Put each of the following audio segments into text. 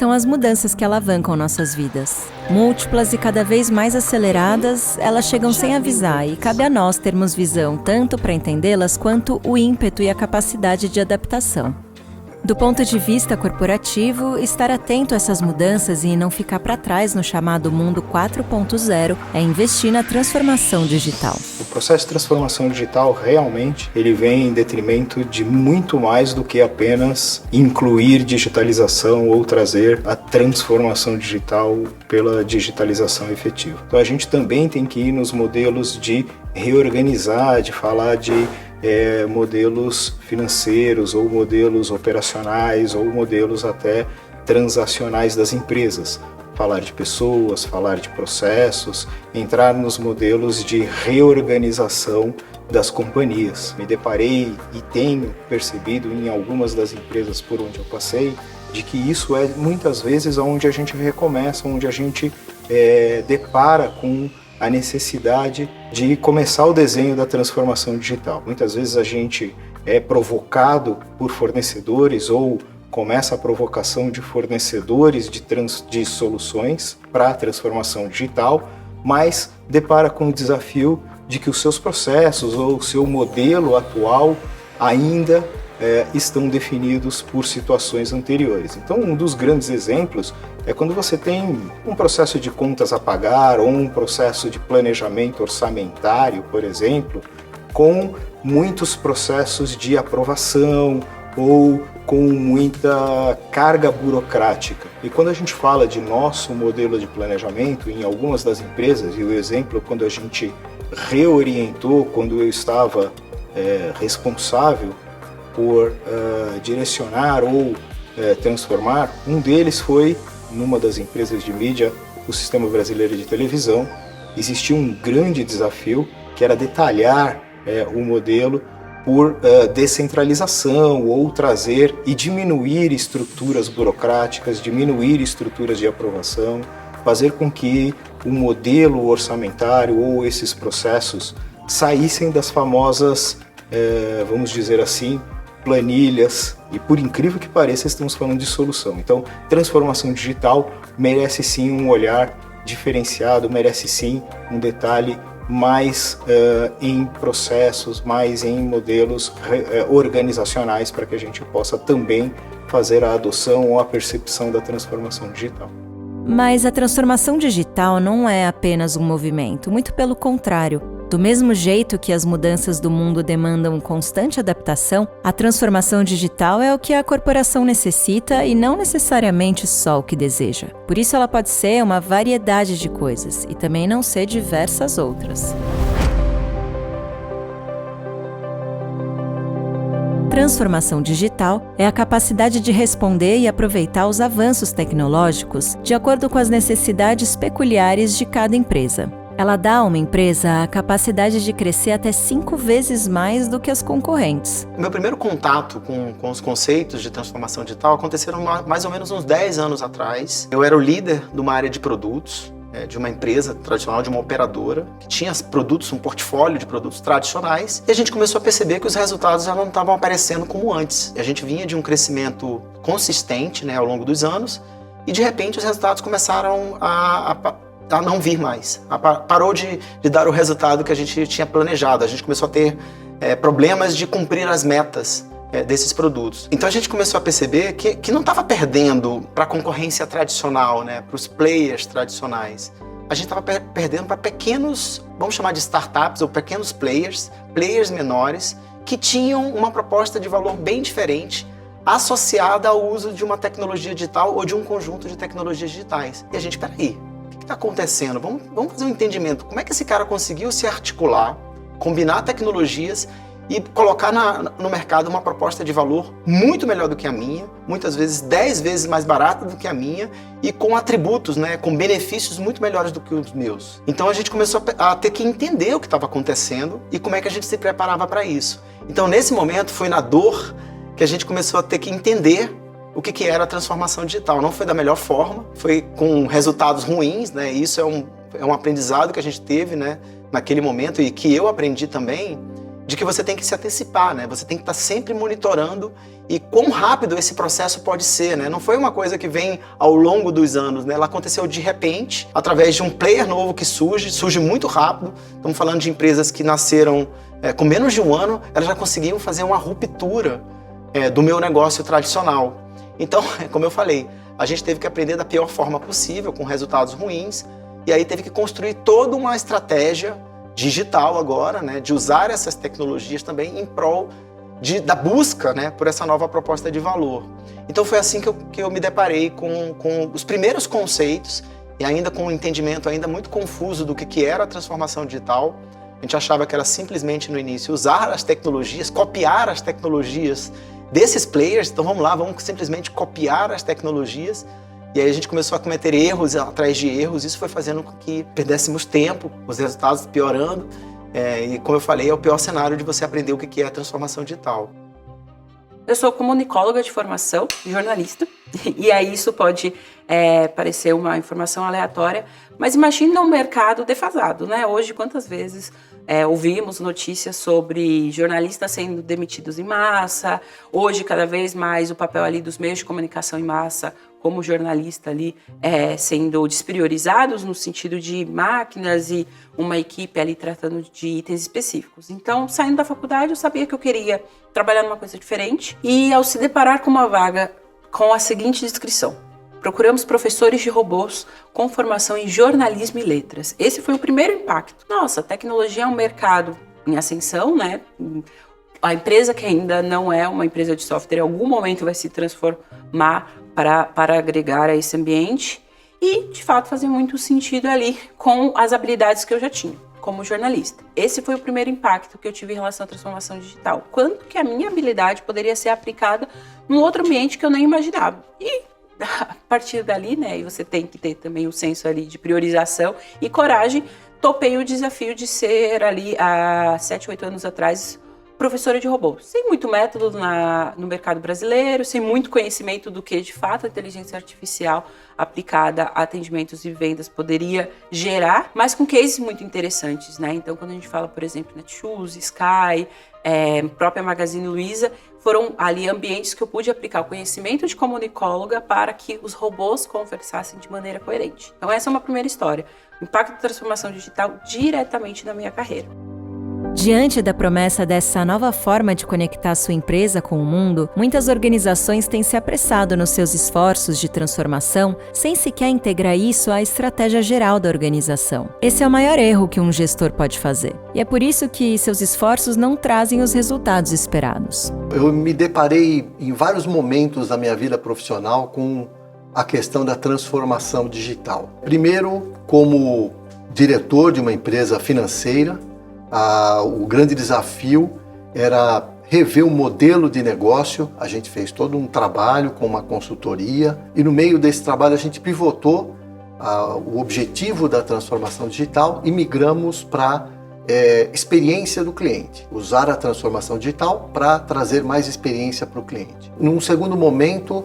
são as mudanças que alavancam nossas vidas. Múltiplas e cada vez mais aceleradas, elas chegam sem avisar e cabe a nós termos visão tanto para entendê-las quanto o ímpeto e a capacidade de adaptação. Do ponto de vista corporativo, estar atento a essas mudanças e não ficar para trás no chamado mundo 4.0 é investir na transformação digital. O processo de transformação digital realmente ele vem em detrimento de muito mais do que apenas incluir digitalização ou trazer a transformação digital pela digitalização efetiva. Então a gente também tem que ir nos modelos de reorganizar, de falar de modelos financeiros ou modelos operacionais ou modelos até transacionais das empresas. Falar de pessoas, falar de processos, entrar nos modelos de reorganização das companhias. Me deparei e tenho percebido em algumas das empresas por onde eu passei de que isso é muitas vezes onde a gente recomeça, onde a gente depara com a necessidade de começar o desenho da transformação digital. Muitas vezes a gente é provocado por fornecedores ou começa a provocação de fornecedores de soluções para a transformação digital, mas depara com o desafio de que os seus processos ou o seu modelo atual ainda estão definidos por situações anteriores. Então, um dos grandes exemplos é quando você tem um processo de contas a pagar ou um processo de planejamento orçamentário, por exemplo, com muitos processos de aprovação ou com muita carga burocrática. E quando a gente fala de nosso modelo de planejamento, em algumas das empresas, e o exemplo quando a gente reorientou, quando eu estava responsável por direcionar ou transformar, um deles foi, numa das empresas de mídia, o Sistema Brasileiro de Televisão. Existia um grande desafio, que era detalhar o modelo por descentralização ou trazer e diminuir estruturas burocráticas, diminuir estruturas de aprovação, fazer com que o modelo orçamentário ou esses processos saíssem das famosas, vamos dizer assim, planilhas, e por incrível que pareça estamos falando de solução. Então, transformação digital merece sim um olhar diferenciado, merece sim um detalhe mais em processos, mais em modelos organizacionais para que a gente possa também fazer a adoção ou a percepção da transformação digital. Mas a transformação digital não é apenas um movimento, muito pelo contrário. Do mesmo jeito que as mudanças do mundo demandam constante adaptação, a transformação digital é o que a corporação necessita e não necessariamente só o que deseja. Por isso ela pode ser uma variedade de coisas e também não ser diversas outras. Transformação digital é a capacidade de responder e aproveitar os avanços tecnológicos de acordo com as necessidades peculiares de cada empresa. Ela dá a uma empresa a capacidade de crescer até 5 vezes mais do que as concorrentes. O meu primeiro contato com os conceitos de transformação digital aconteceram mais ou menos uns 10 anos atrás. Eu era o líder de uma área de produtos, de uma empresa tradicional, de uma operadora, que tinha produtos, um portfólio de produtos tradicionais, e a gente começou a perceber que os resultados já não estavam aparecendo como antes. E a gente vinha de um crescimento consistente, ao longo dos anos, e de repente os resultados começaram a não vir mais. Parou de dar o resultado que a gente tinha planejado. A gente começou a ter problemas de cumprir as metas desses produtos. Então a gente começou a perceber que não estava perdendo para a concorrência tradicional, para os players tradicionais. A gente estava perdendo para pequenos, vamos chamar de startups ou pequenos players menores, que tinham uma proposta de valor bem diferente, associada ao uso de uma tecnologia digital ou de um conjunto de tecnologias digitais. E a gente, peraí, o que está acontecendo? Vamos fazer um entendimento. Como é que esse cara conseguiu se articular, combinar tecnologias e colocar no mercado uma proposta de valor muito melhor do que a minha, muitas vezes 10 vezes mais barata do que a minha e com atributos, com benefícios muito melhores do que os meus. Então a gente começou a ter que entender o que estava acontecendo e como é que a gente se preparava para isso. Então nesse momento foi na dor que a gente começou a ter que entender o que era a transformação digital. Não foi da melhor forma, foi com resultados ruins, Isso é um aprendizado que a gente teve, naquele momento e que eu aprendi também, de que você tem que se antecipar, né? Você tem que estar sempre monitorando e quão rápido esse processo pode ser, né? Não foi uma coisa que vem ao longo dos anos, né? Ela aconteceu de repente, através de um player novo que surge muito rápido. Estamos falando de empresas que nasceram com menos de um ano, elas já conseguiam fazer uma ruptura do meu negócio tradicional. Então, como eu falei, a gente teve que aprender da pior forma possível, com resultados ruins, e aí teve que construir toda uma estratégia digital agora, né, de usar essas tecnologias também em prol da busca, né, por essa nova proposta de valor. Então foi assim que eu me deparei com os primeiros conceitos e ainda com um entendimento ainda muito confuso do que era a transformação digital. A gente achava que era simplesmente no início usar as tecnologias, copiar as tecnologias desses players. Então vamos lá, vamos simplesmente copiar as tecnologias. E aí a gente começou a cometer erros atrás de erros, isso foi fazendo com que perdêssemos tempo, os resultados piorando, e como eu falei, é o pior cenário de você aprender o que é a transformação digital. Eu sou comunicóloga de formação, jornalista, e aí isso pode parecer uma informação aleatória, mas imagina um mercado defasado, né? Hoje, quantas vezes ouvimos notícias sobre jornalistas sendo demitidos em massa, hoje cada vez mais o papel ali dos meios de comunicação em massa, como jornalista ali, sendo despriorizados no sentido de máquinas e uma equipe ali tratando de itens específicos. Então, saindo da faculdade, eu sabia que eu queria trabalhar numa coisa diferente e ao se deparar com uma vaga com a seguinte descrição: procuramos professores de robôs com formação em jornalismo e letras. Esse foi o primeiro impacto. Nossa, a tecnologia é um mercado em ascensão, né? A empresa que ainda não é uma empresa de software, em algum momento vai se transformar para agregar a esse ambiente e, de fato, fazer muito sentido ali com as habilidades que eu já tinha como jornalista. Esse foi o primeiro impacto que eu tive em relação à transformação digital. Quanto que a minha habilidade poderia ser aplicada num outro ambiente que eu nem imaginava. E a partir dali, né, e você tem que ter também o senso ali de priorização e coragem, topei o desafio de ser ali, há 7, 8 anos atrás, professora de robô. Sem muito método no mercado brasileiro, sem muito conhecimento do que, de fato, a inteligência artificial aplicada a atendimentos e vendas poderia gerar, mas com cases muito interessantes, né? Então, quando a gente fala, por exemplo, Netshoes, Sky, própria Magazine Luiza, foram ali ambientes que eu pude aplicar o conhecimento de comunicóloga para que os robôs conversassem de maneira coerente. Então, essa é uma primeira história. O impacto da transformação digital diretamente na minha carreira. Diante da promessa dessa nova forma de conectar sua empresa com o mundo, muitas organizações têm se apressado nos seus esforços de transformação, sem sequer integrar isso à estratégia geral da organização. Esse é o maior erro que um gestor pode fazer. E é por isso que seus esforços não trazem os resultados esperados. Eu me deparei em vários momentos da minha vida profissional com a questão da transformação digital. Primeiro, como diretor de uma empresa financeira, o grande desafio era rever o modelo de negócio. A gente fez todo um trabalho com uma consultoria e no meio desse trabalho a gente pivotou o objetivo da transformação digital e migramos para experiência do cliente. Usar a transformação digital para trazer mais experiência para o cliente. Num segundo momento,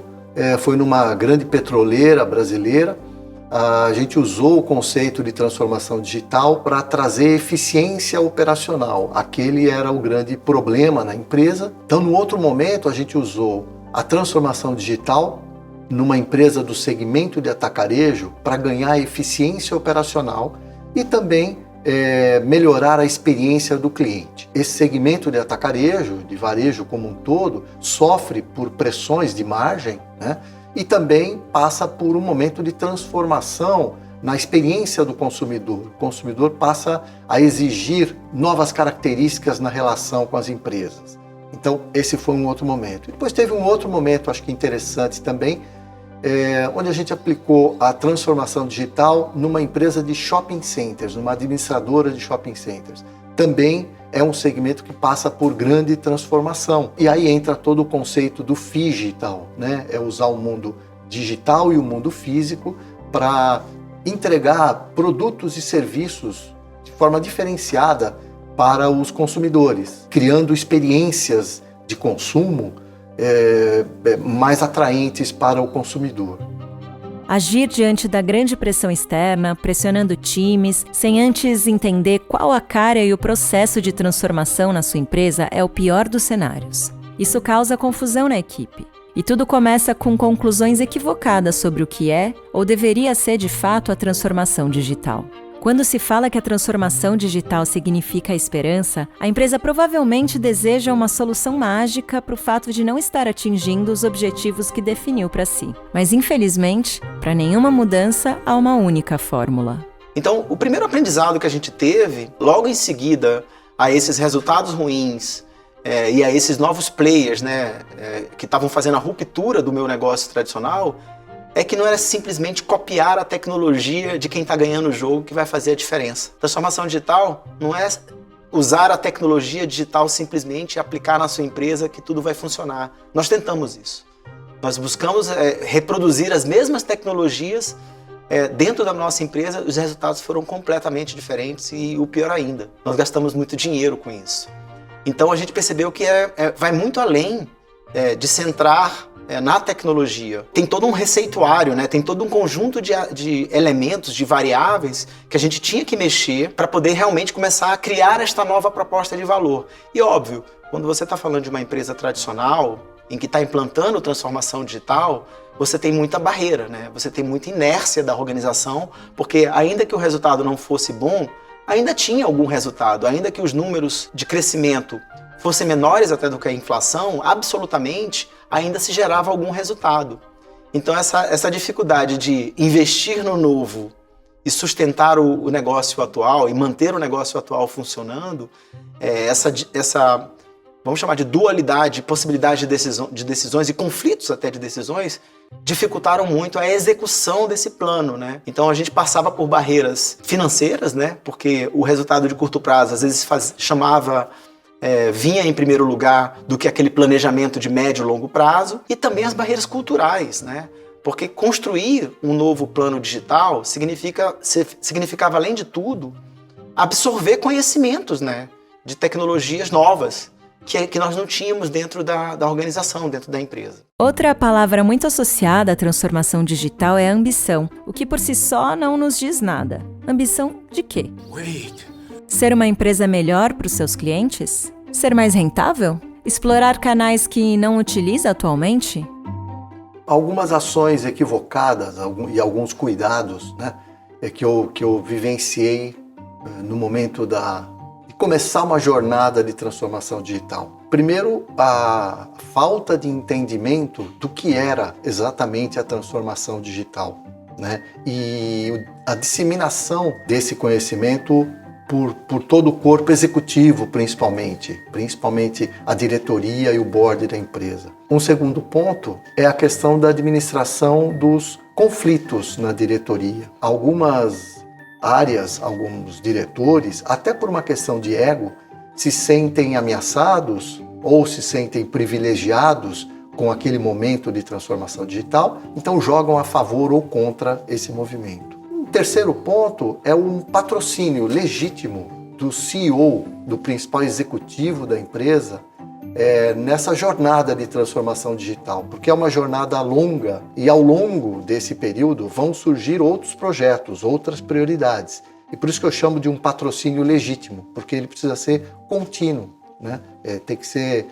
foi numa grande petroleira brasileira. A gente usou o conceito de transformação digital para trazer eficiência operacional. Aquele era o grande problema na empresa. Então, no outro momento, a gente usou a transformação digital numa empresa do segmento de atacarejo para ganhar eficiência operacional e também melhorar a experiência do cliente. Esse segmento de atacarejo, de varejo como um todo, sofre por pressões de margem, né? E também passa por um momento de transformação na experiência do consumidor. O consumidor passa a exigir novas características na relação com as empresas. Então, esse foi um outro momento. E depois teve um outro momento, acho que interessante também, onde a gente aplicou a transformação digital numa empresa de shopping centers, numa administradora de shopping centers. Também é um segmento que passa por grande transformação. E aí entra todo o conceito do phygital, né? É usar o mundo digital e o mundo físico para entregar produtos e serviços de forma diferenciada para os consumidores, criando experiências de consumo mais atraentes para o consumidor. Agir diante da grande pressão externa, pressionando times, sem antes entender qual a cara e o processo de transformação na sua empresa é o pior dos cenários. Isso causa confusão na equipe. E tudo começa com conclusões equivocadas sobre o que é ou deveria ser de fato a transformação digital. Quando se fala que a transformação digital significa a esperança, a empresa provavelmente deseja uma solução mágica para o fato de não estar atingindo os objetivos que definiu para si. Mas, infelizmente, para nenhuma mudança há uma única fórmula. Então, o primeiro aprendizado que a gente teve, logo em seguida a esses resultados ruins e a esses novos players, né, que estavam fazendo a ruptura do meu negócio tradicional, é que não era simplesmente copiar a tecnologia de quem está ganhando o jogo que vai fazer a diferença. Transformação digital não é usar a tecnologia digital simplesmente e aplicar na sua empresa que tudo vai funcionar. Nós tentamos isso. Nós buscamos reproduzir as mesmas tecnologias dentro da nossa empresa, os resultados foram completamente diferentes e o pior ainda, nós gastamos muito dinheiro com isso. Então a gente percebeu que vai muito além de centrar na tecnologia. Tem todo um receituário, né? Tem todo um conjunto de elementos, de variáveis que a gente tinha que mexer para poder realmente começar a criar esta nova proposta de valor. E óbvio, quando você está falando de uma empresa tradicional, em que está implantando transformação digital, você tem muita barreira, né? Você tem muita inércia da organização, porque ainda que o resultado não fosse bom, ainda tinha algum resultado, ainda que os números de crescimento fossem menores até do que a inflação, absolutamente ainda se gerava algum resultado. Então essa dificuldade de investir no novo e sustentar o negócio atual e manter o negócio atual funcionando, essa vamos chamar de dualidade, possibilidade de decisões e conflitos até de decisões, dificultaram muito a execução desse plano, né? Então a gente passava por barreiras financeiras, né? Porque o resultado de curto prazo às vezes vinha em primeiro lugar do que aquele planejamento de médio e longo prazo, e também as barreiras culturais, né? Porque construir um novo plano digital significava, além de tudo, absorver conhecimentos, né? De tecnologias novas que nós não tínhamos dentro da organização, dentro da empresa. Outra palavra muito associada à transformação digital é a ambição, o que por si só não nos diz nada. Ambição de quê? Ser uma empresa melhor para os seus clientes? Ser mais rentável? Explorar canais que não utiliza atualmente? Algumas ações equivocadas e alguns cuidados, né, que eu vivenciei no momento de começar uma jornada de transformação digital. Primeiro, a falta de entendimento do que era exatamente a transformação digital, né, e a disseminação desse conhecimento por todo o corpo executivo, principalmente a diretoria e o board da empresa. Um segundo ponto é a questão da administração dos conflitos na diretoria. Algumas áreas, alguns diretores, até por uma questão de ego, se sentem ameaçados ou se sentem privilegiados com aquele momento de transformação digital, então jogam a favor ou contra esse movimento. O terceiro ponto é um patrocínio legítimo do CEO, do principal executivo da empresa, nessa jornada de transformação digital, porque é uma jornada longa e ao longo desse período vão surgir outros projetos, outras prioridades. E por isso que eu chamo de um patrocínio legítimo, porque ele precisa ser contínuo, né? Tem que ser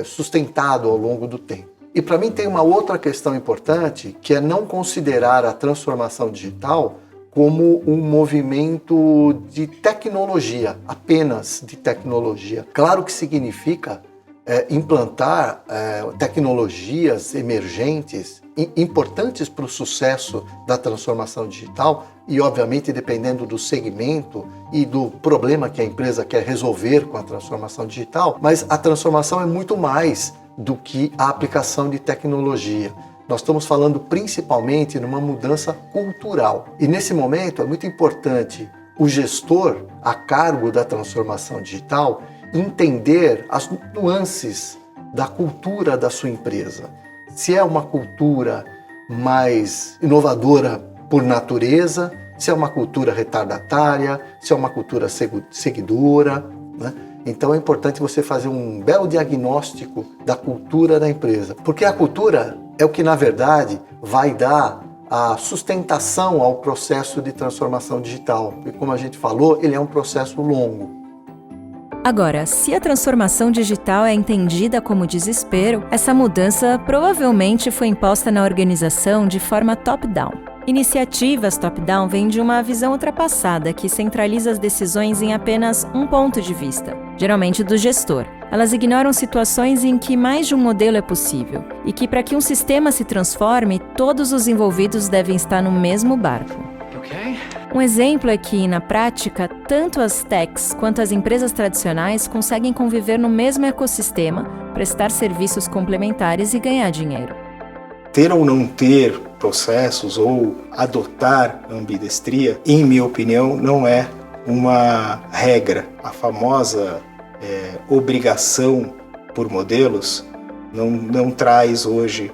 sustentado ao longo do tempo. E para mim tem uma outra questão importante, que é não considerar a transformação digital como um movimento de tecnologia, apenas de tecnologia. Claro que significa implantar tecnologias emergentes, importantes para o sucesso da transformação digital e, obviamente, dependendo do segmento e do problema que a empresa quer resolver com a transformação digital, mas a transformação é muito mais do que a aplicação de tecnologia. Nós estamos falando principalmente numa mudança cultural. E nesse momento é muito importante o gestor a cargo da transformação digital entender as nuances da cultura da sua empresa. Se é uma cultura mais inovadora por natureza, se é uma cultura retardatária, se é uma cultura seguidora, né? Então é importante você fazer um belo diagnóstico da cultura da empresa, porque a cultura é o que, na verdade, vai dar a sustentação ao processo de transformação digital. E como a gente falou, ele é um processo longo. Agora, se a transformação digital é entendida como desespero, essa mudança provavelmente foi imposta na organização de forma top-down. Iniciativas top-down vêm de uma visão ultrapassada que centraliza as decisões em apenas um ponto de vista, geralmente do gestor. Elas ignoram situações em que mais de um modelo é possível e que, para que um sistema se transforme, todos os envolvidos devem estar no mesmo barco. Um exemplo é que, na prática, tanto as techs quanto as empresas tradicionais conseguem conviver no mesmo ecossistema, prestar serviços complementares e ganhar dinheiro. Ter ou não ter processos ou adotar ambidestria, em minha opinião, não é uma regra. A famosa obrigação por modelos não traz hoje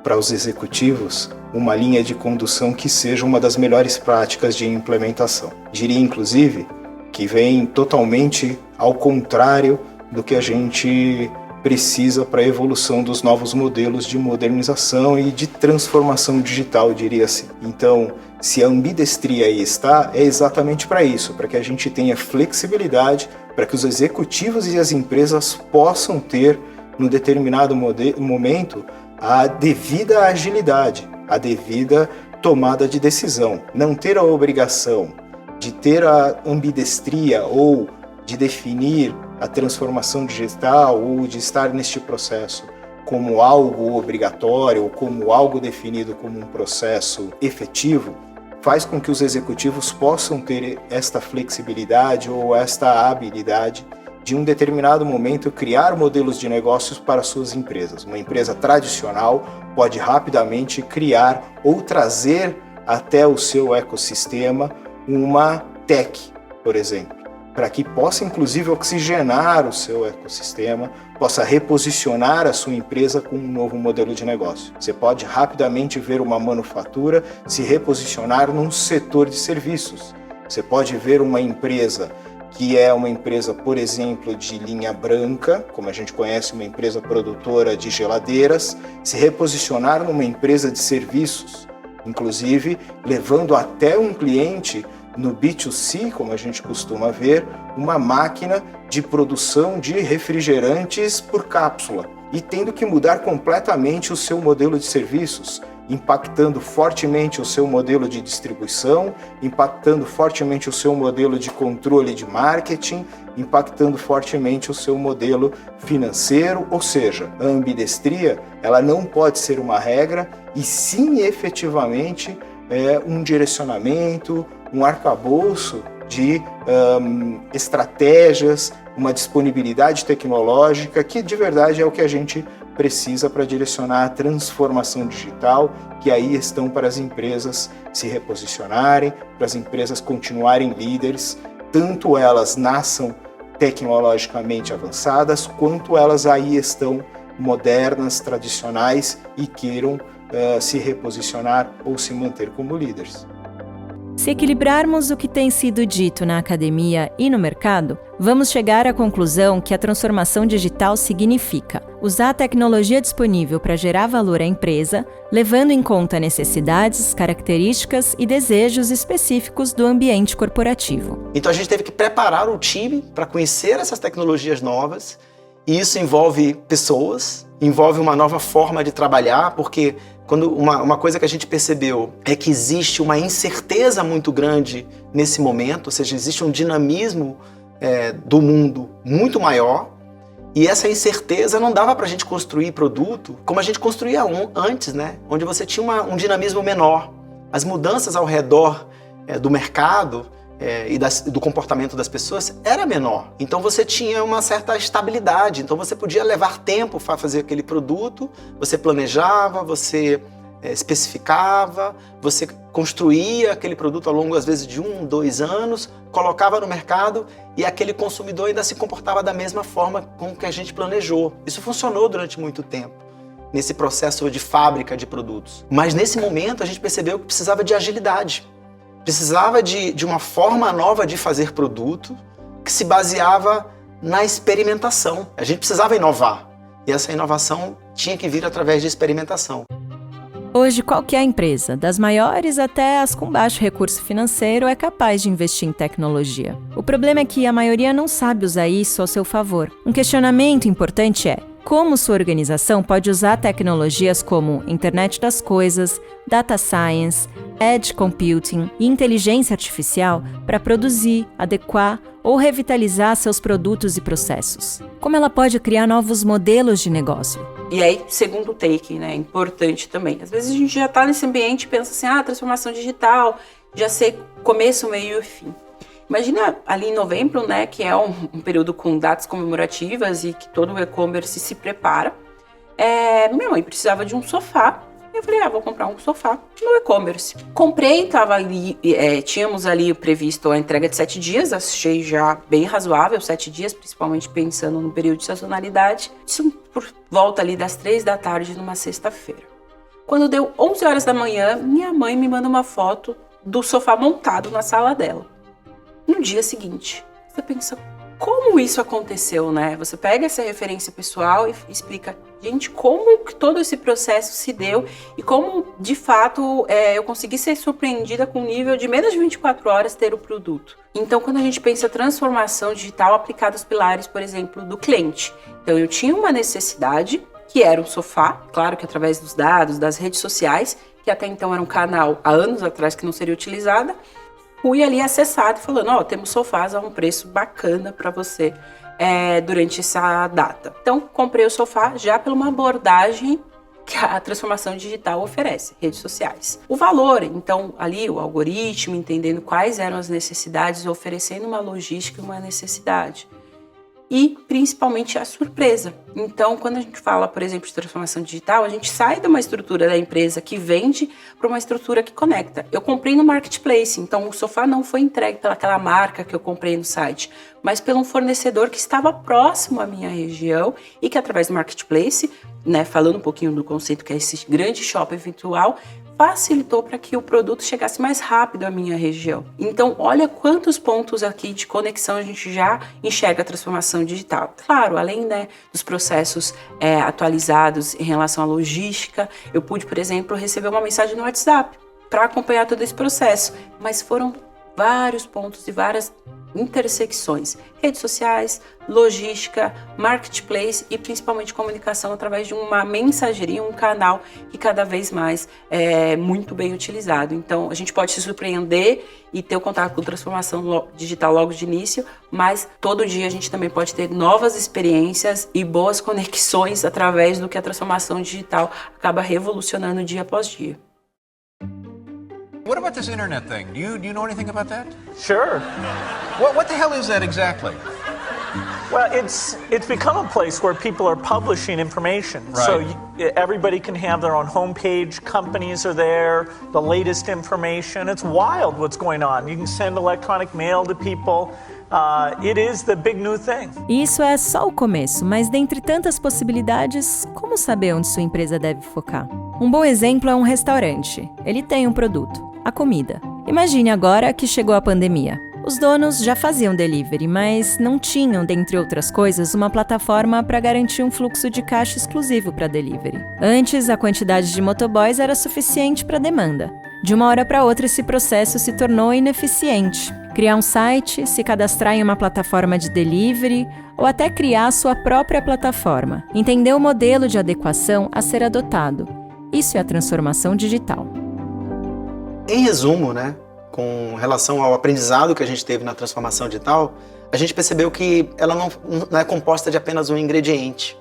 para os executivos uma linha de condução que seja uma das melhores práticas de implementação. Diria, inclusive, que vem totalmente ao contrário do que a gente precisa para a evolução dos novos modelos de modernização e de transformação digital, diria assim. Então, se a ambidestria aí está, é exatamente para isso, para que a gente tenha flexibilidade, para que os executivos e as empresas possam ter, no determinado momento, a devida agilidade, a devida tomada de decisão. Não ter a obrigação de ter a ambidestria ou de definir a transformação digital ou de estar neste processo como algo obrigatório ou como algo definido como um processo efetivo, faz com que os executivos possam ter esta flexibilidade ou esta habilidade de, em um determinado momento, criar modelos de negócios para suas empresas. Uma empresa tradicional pode rapidamente criar ou trazer até o seu ecossistema uma tech, por exemplo, para que possa inclusive oxigenar o seu ecossistema, possa reposicionar a sua empresa com um novo modelo de negócio. Você pode rapidamente ver uma manufatura se reposicionar num setor de serviços. Você pode ver uma empresa que é uma empresa, por exemplo, de linha branca, como a gente conhece, uma empresa produtora de geladeiras, se reposicionar numa empresa de serviços, inclusive levando até um cliente no B2C, como a gente costuma ver, uma máquina de produção de refrigerantes por cápsula e tendo que mudar completamente o seu modelo de serviços, impactando fortemente o seu modelo de distribuição, impactando fortemente o seu modelo de controle de marketing, impactando fortemente o seu modelo financeiro, ou seja, a ambidestria ela não pode ser uma regra e sim efetivamente um direcionamento, um arcabouço de estratégias, uma disponibilidade tecnológica que de verdade é o que a gente precisa para direcionar a transformação digital, que aí estão para as empresas se reposicionarem, para as empresas continuarem líderes, tanto elas nasçam tecnologicamente avançadas, quanto elas aí estão modernas, tradicionais e queiram se reposicionar ou se manter como líderes. Se equilibrarmos o que tem sido dito na academia e no mercado, vamos chegar à conclusão que a transformação digital significa usar a tecnologia disponível para gerar valor à empresa, levando em conta necessidades, características e desejos específicos do ambiente corporativo. Então a gente teve que preparar o time para conhecer essas tecnologias novas, e isso envolve pessoas, envolve uma nova forma de trabalhar, porque quando uma coisa que a gente percebeu é que existe uma incerteza muito grande nesse momento, ou seja, existe um dinamismo do mundo muito maior, e essa incerteza não dava para a gente construir produto como a gente construía antes, né? Onde você tinha um dinamismo menor. As mudanças ao redor do mercado e do comportamento das pessoas era menor. Então você tinha uma certa estabilidade, então você podia levar tempo para fazer aquele produto, você planejava, você especificava, você construía aquele produto ao longo, às vezes, de 1, 2 anos, colocava no mercado e aquele consumidor ainda se comportava da mesma forma com que a gente planejou. Isso funcionou durante muito tempo, nesse processo de fábrica de produtos. Mas nesse momento a gente percebeu que precisava de agilidade. Precisava de uma forma nova de fazer produto que se baseava na experimentação. A gente precisava inovar e essa inovação tinha que vir através de experimentação. Hoje, qualquer empresa, das maiores até as com baixo recurso financeiro, é capaz de investir em tecnologia. O problema é que a maioria não sabe usar isso ao seu favor. Um questionamento importante é: como sua organização pode usar tecnologias como internet das coisas, data science, edge computing e inteligência artificial para produzir, adequar ou revitalizar seus produtos e processos? Como ela pode criar novos modelos de negócio? E aí, segundo take, né, importante também. Às vezes a gente já está nesse ambiente e pensa assim, transformação digital, já sei começo, meio e fim. Imagina ali em novembro, né, que é um período com datas comemorativas e que todo o e-commerce se prepara. Minha mãe precisava de um sofá. Eu falei, vou comprar um sofá no e-commerce. Comprei, tava ali, tínhamos ali previsto a entrega de 7 dias, achei já bem razoável, 7 dias, principalmente pensando no período de sazonalidade. Isso por volta ali das 3 da tarde numa sexta-feira. Quando deu 11 horas da manhã, minha mãe me manda uma foto do sofá montado na sala dela. No dia seguinte, você pensa, como isso aconteceu, né? Você pega essa referência pessoal e explica, gente, como que todo esse processo se deu e como, de fato, eu consegui ser surpreendida com o nível de menos de 24 horas ter o produto. Então, quando a gente pensa transformação digital aplicada aos pilares, por exemplo, do cliente. Então, eu tinha uma necessidade, que era um sofá, claro que através dos dados, das redes sociais, que até então era um canal há anos atrás que não seria utilizada, fui ali acessado falando, temos sofás a um preço bacana para você durante essa data. Então, comprei o sofá já por uma abordagem que a transformação digital oferece, redes sociais. O valor, então, ali o algoritmo, entendendo quais eram as necessidades, oferecendo uma logística e uma necessidade. E, principalmente, a surpresa. Então, quando a gente fala, por exemplo, de transformação digital, a gente sai de uma estrutura da empresa que vende para uma estrutura que conecta. Eu comprei no marketplace, então o sofá não foi entregue pelaquela marca que eu comprei no site, mas por um fornecedor que estava próximo à minha região e que, através do marketplace, né, falando um pouquinho do conceito que é esse grande shopping virtual, facilitou para que o produto chegasse mais rápido à minha região. Então, olha quantos pontos aqui de conexão a gente já enxerga a transformação digital. Claro, além, né, dos processos atualizados em relação à logística, eu pude, por exemplo, receber uma mensagem no WhatsApp para acompanhar todo esse processo, mas foram vários pontos e várias intersecções, redes sociais, logística, marketplace e principalmente comunicação através de uma mensageria, um canal que cada vez mais é muito bem utilizado. Então, a gente pode se surpreender e ter o contato com transformação digital logo de início, mas todo dia a gente também pode ter novas experiências e boas conexões através do que a transformação digital acaba revolucionando dia após dia. What about this internet thing? Do you know anything about that? Sure. What the hell is that exactly? Well, it's become a place where people are publishing information. Right. So everybody can have their own homepage. Companies are there. The latest information. It's wild what's going on. You can send electronic mail to people. It is the big new thing. Isso é só o começo, mas dentre tantas possibilidades, como saber onde sua empresa deve focar? Um bom exemplo é um restaurante. Ele tem um produto, a comida. Imagine agora que chegou a pandemia. Os donos já faziam delivery, mas não tinham, dentre outras coisas, uma plataforma para garantir um fluxo de caixa exclusivo para delivery. Antes, a quantidade de motoboys era suficiente para a demanda. De uma hora para outra, esse processo se tornou ineficiente. Criar um site, se cadastrar em uma plataforma de delivery ou até criar sua própria plataforma. Entender o modelo de adequação a ser adotado. Isso é a transformação digital. Em resumo, né, com relação ao aprendizado que a gente teve na transformação digital, a gente percebeu que ela não é composta de apenas um ingrediente.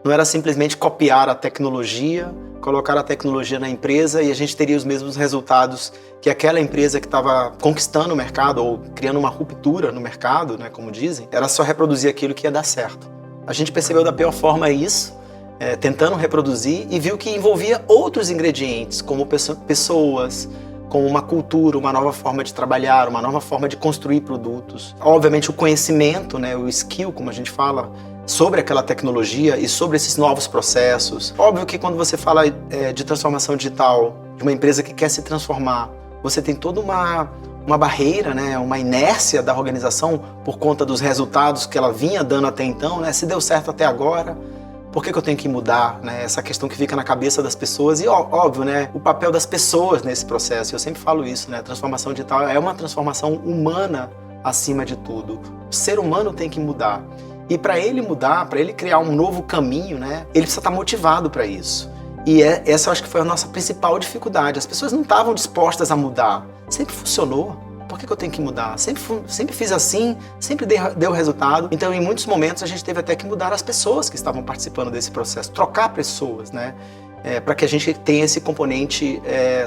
Não era simplesmente copiar a tecnologia, colocar a tecnologia na empresa e a gente teria os mesmos resultados que aquela empresa que estava conquistando o mercado ou criando uma ruptura no mercado, né, como dizem, era só reproduzir aquilo que ia dar certo. A gente percebeu da pior forma isso, tentando reproduzir e viu que envolvia outros ingredientes, como pessoas, como uma cultura, uma nova forma de trabalhar, uma nova forma de construir produtos. Obviamente o conhecimento, né, o skill, como a gente fala, sobre aquela tecnologia e sobre esses novos processos. Óbvio que quando você fala de transformação digital, de uma empresa que quer se transformar, você tem toda uma barreira, né, uma inércia da organização por conta dos resultados que ela vinha dando até então, né, se deu certo até agora, Por que eu tenho que mudar, né? Essa questão que fica na cabeça das pessoas e, óbvio, né? O papel das pessoas nesse processo. Eu sempre falo isso, né? A transformação digital é uma transformação humana acima de tudo. O ser humano tem que mudar. E para ele mudar, para ele criar um novo caminho, né? Ele precisa estar motivado para isso. E essa eu acho que foi a nossa principal dificuldade. As pessoas não estavam dispostas a mudar. Sempre funcionou. Por que eu tenho que mudar? Sempre fiz assim, sempre deu resultado. Então, em muitos momentos, a gente teve até que mudar as pessoas que estavam participando desse processo, trocar pessoas, né? Para que a gente tenha esse componente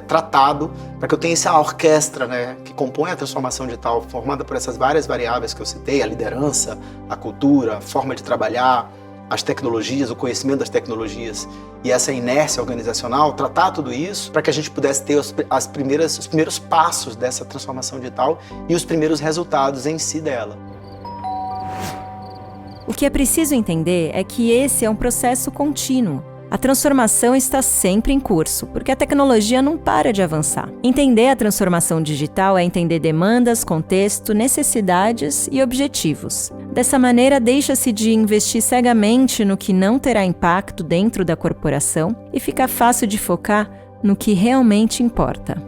tratado, para que eu tenha essa orquestra, né, que compõe a transformação digital, formada por essas várias variáveis que eu citei, a liderança, a cultura, a forma de trabalhar, as tecnologias, o conhecimento das tecnologias e essa inércia organizacional, tratar tudo isso para que a gente pudesse ter os primeiros passos dessa transformação digital e os primeiros resultados em si dela. O que é preciso entender é que esse é um processo contínuo. A transformação está sempre em curso, porque a tecnologia não para de avançar. Entender a transformação digital é entender demandas, contexto, necessidades e objetivos. Dessa maneira, deixa-se de investir cegamente no que não terá impacto dentro da corporação e fica fácil de focar no que realmente importa.